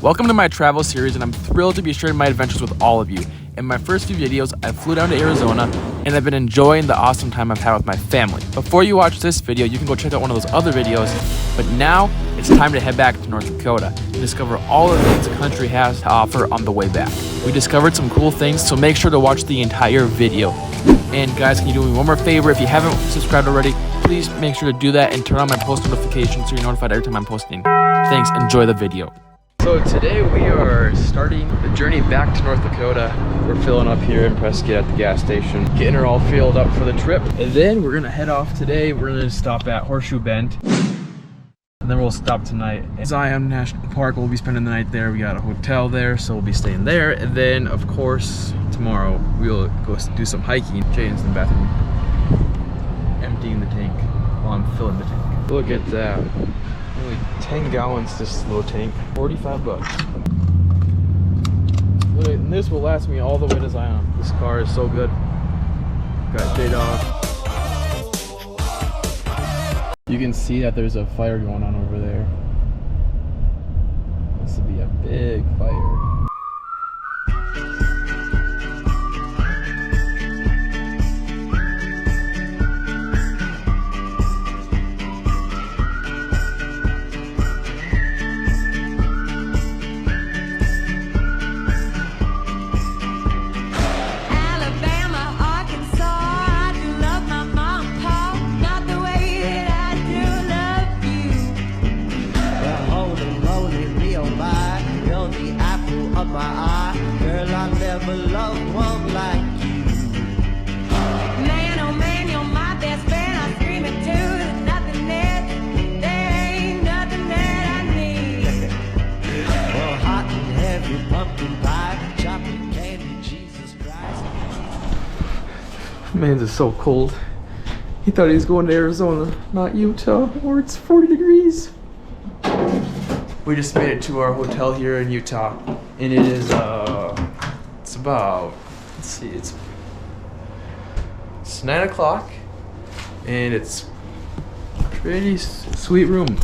Welcome to my travel series, and I'm thrilled to be sharing my adventures with all of you. In my first few videos, I flew down to Arizona, and I've been enjoying the awesome time I've had with my family. Before you watch this video, you can go check out one of those other videos, but now it's time to head back to North Dakota and discover all the things the country has to offer on the way back. We discovered some cool things, so make sure to watch the entire video. And guys, can you do me one more favor? If you haven't subscribed already, please make sure to do that and turn on my post notifications so you're notified every time I'm posting. Thanks, enjoy the video. So today we are starting the journey back to North Dakota. We're filling up here in Prescott at the gas station, getting her all filled up for the trip. And then we're gonna head off today. We're gonna stop at Horseshoe Bend. And then we'll stop tonight at Zion National Park. We'll be spending the night there. We got a hotel there, so we'll be staying there. And then of course, tomorrow we'll go do some hiking. Jaden's in the bathroom, emptying the tank while I'm filling the tank. Look at that. Only 10 gallons, this little tank, 45 bucks. Look, and this will last me all the way to Zion. This car is so good. Got shade off. You can see that there's a fire going on over there. This would be a big fire. Man, it's so cold. He thought he was going to Arizona, not Utah, where it's 40 degrees. We just made it to our hotel here in Utah, and it is it's about, let's see, it's 9 o'clock, and it's pretty sweet room.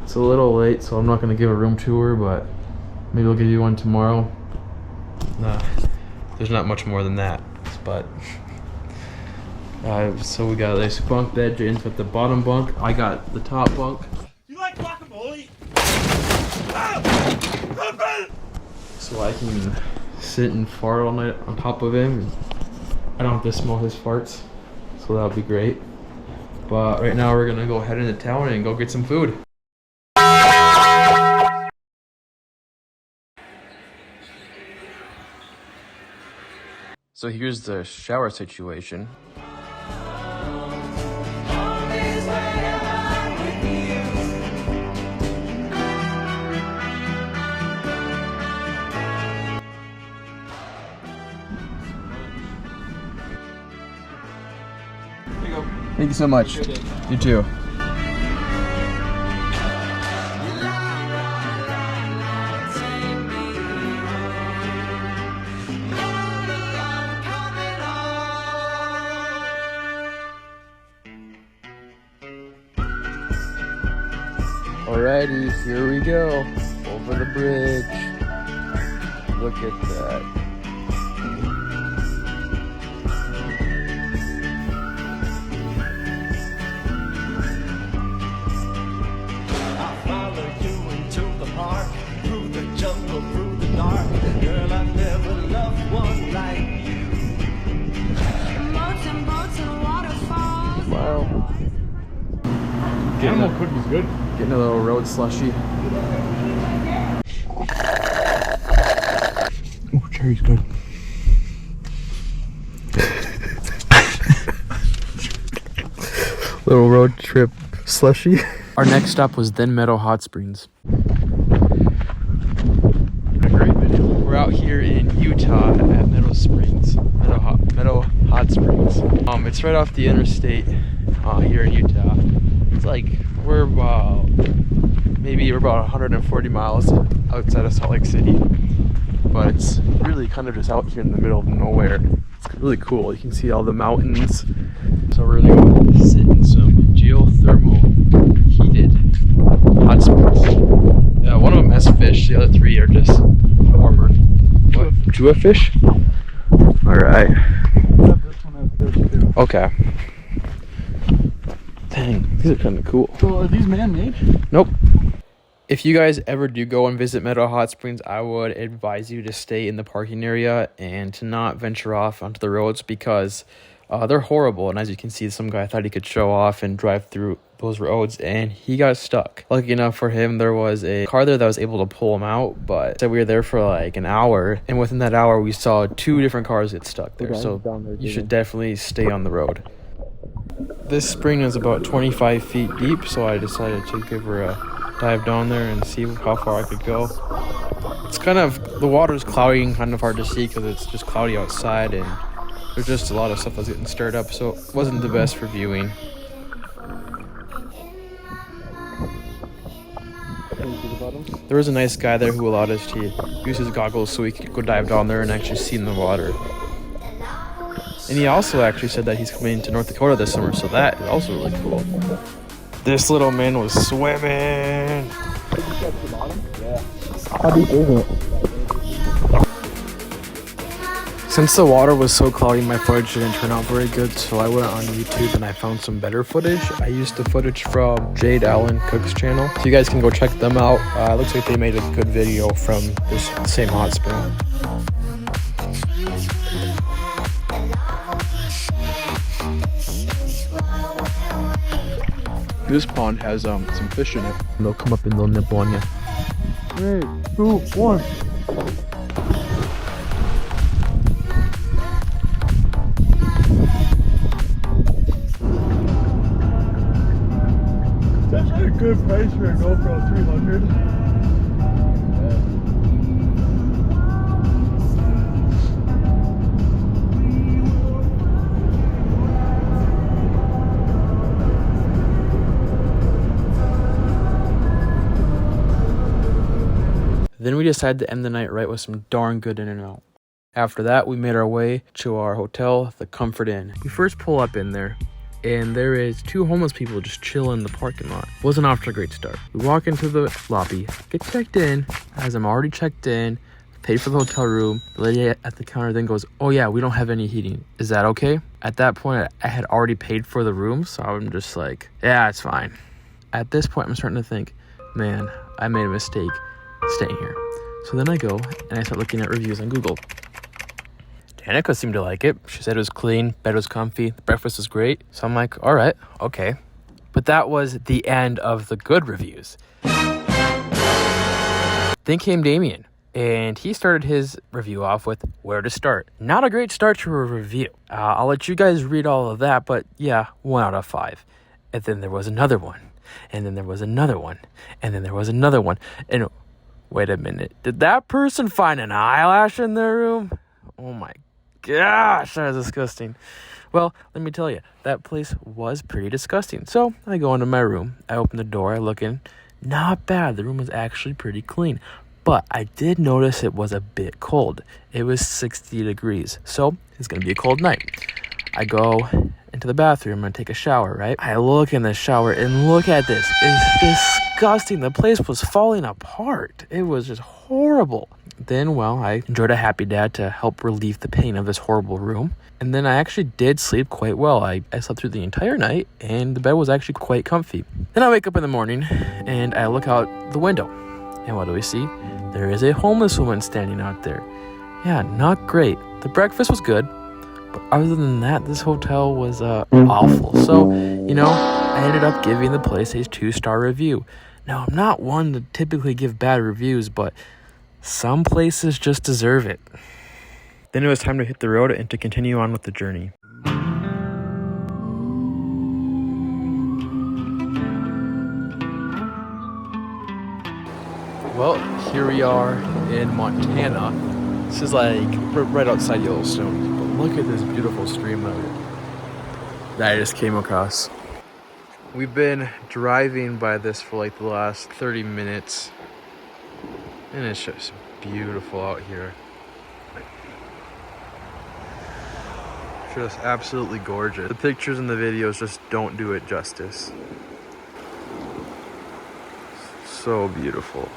It's a little late, so I'm not gonna give a room tour, but maybe I'll give you one tomorrow. Nah, there's not much more than that, but. So we got a nice bunk bed. Jaden's got the bottom bunk. I got the top bunk. You like guacamole? So I can sit and fart all night on top of him. I don't have to smell his farts, so that'll be great. But right now we're gonna go head into town and go get some food. So here's the shower situation. Thank you so much. You too. Alrighty, here we go. Over the bridge. Look at that. Animal cookie's good. Getting a little road slushy. Oh, cherry's good. Little road trip slushy. Our next stop was then Meadow Hot Springs. A great video. We're out here in Utah at Meadow Springs. Meadow Hot Springs. It's right off the interstate here in Utah. It's like we're about 140 miles outside of Salt Lake City, but it's really kind of just out here in the middle of nowhere. It's really cool. You can see all the mountains. So we're gonna go sit in some geothermal heated hot springs. One of them as fish. The other 3 are just warmer. What? Jua fish? Alright. Okay. Dang, these are kind of cool. So are these man-made? Nope. If you guys ever do go and visit Meadow Hot Springs, I would advise you to stay in the parking area and to not venture off onto the roads because they're horrible. And as you can see, some guy thought he could show off and drive through those roads and he got stuck. Lucky enough for him, there was a car there that was able to pull him out, but we were there for like an hour, and within that hour we saw 2 different cars get stuck there. So you should definitely stay on the road. This spring is about 25 feet deep, so I decided to give her a dive down there and see how far I could go. It's kind of, the water's cloudy and kind of hard to see because it's just cloudy outside and there's just a lot of stuff that's getting stirred up, so it wasn't the best for viewing. There was a nice guy there who allowed us to use his goggles so we could go dive down there and actually see in the water. And he also actually said that he's coming to North Dakota this summer, so that is also really cool. This little man was swimming. How deep is it? Since the water was so cloudy, my footage didn't turn out very good, so I went on YouTube and I found some better footage. I used the footage from Jade Allen Cook's channel, so you guys can go check them out. Looks like they made a good video from this same hot spring. This pond has some fish in it. They'll come up and they'll nibble on you. 3, 2, 1. That's a good price for a GoPro 300. Then we decided to end the night right with some darn good In-N-Out. After that, we made our way to our hotel, the Comfort Inn. We first pull up in there, and there is 2 homeless people just chilling in the parking lot. Wasn't off to a great start. We walk into the lobby, get checked in. As I'm already checked in, paid for the hotel room. The lady at the counter then goes, "Oh yeah, we don't have any heating. Is that okay?" At that point, I had already paid for the room, so I'm just like, yeah, it's fine. At this point, I'm starting to think, man, I made a mistake staying here. So then I go and I start looking at reviews on Google. Danica seemed to like it. She said it was clean, bed was comfy, the breakfast was great. So I'm like, all right, okay. But that was the end of the good reviews. Then came Damien, and he started his review off with where to start. Not a great start to a review. I'll let you guys read all of that, but yeah, 1 out of 5. And then there was another one, and then there was another one, and then there was another one, and wait a minute. Did that person find an eyelash in their room? Oh my gosh, that is disgusting. Well, let me tell you, that place was pretty disgusting. So I go into my room. I open the door. I look in. Not bad. The room was actually pretty clean. But I did notice it was a bit cold. It was 60 degrees. So it's going to be a cold night. I go into the bathroom and take a shower, right? I look in the shower and look at this. It's disgusting. The place was falling apart. It was just horrible. Then, well, I enjoyed a happy dad to help relieve the pain of this horrible room. And then I actually did sleep quite well. I slept through the entire night and the bed was actually quite comfy. Then I wake up in the morning and I look out the window. And what do we see? There is a homeless woman standing out there. Yeah, not great. The breakfast was good. But other than that, this hotel was awful. So, I ended up giving the place a 2-star review. Now, I'm not one to typically give bad reviews, but some places just deserve it. Then it was time to hit the road and to continue on with the journey. Well, here we are in Montana. This is like right outside Yellowstone. But look at this beautiful stream that I just came across. We've been driving by this for like the last 30 minutes. And it's just beautiful out here. Just absolutely gorgeous. The pictures and the videos just don't do it justice. So beautiful.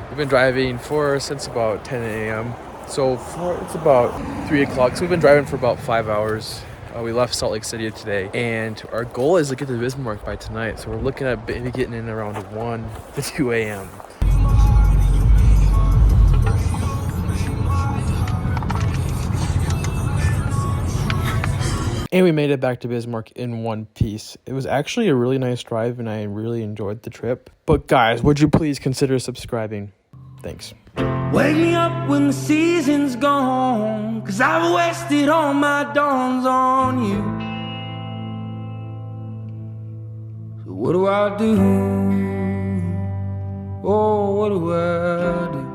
We've been driving since about 10 a.m. So it's about 3 o'clock. So we've been driving for about 5 hours. We left Salt Lake City today, and our goal is to get to Bismarck by tonight. So we're looking at maybe getting in around 1 to 2 a.m. And we made it back to Bismarck in one piece. It was actually a really nice drive, and I really enjoyed the trip. But guys, would you please consider subscribing? Thanks. Wake me up when the season's gone, 'cause I've wasted all my dawns on you. So what do I do? Oh, what do I do?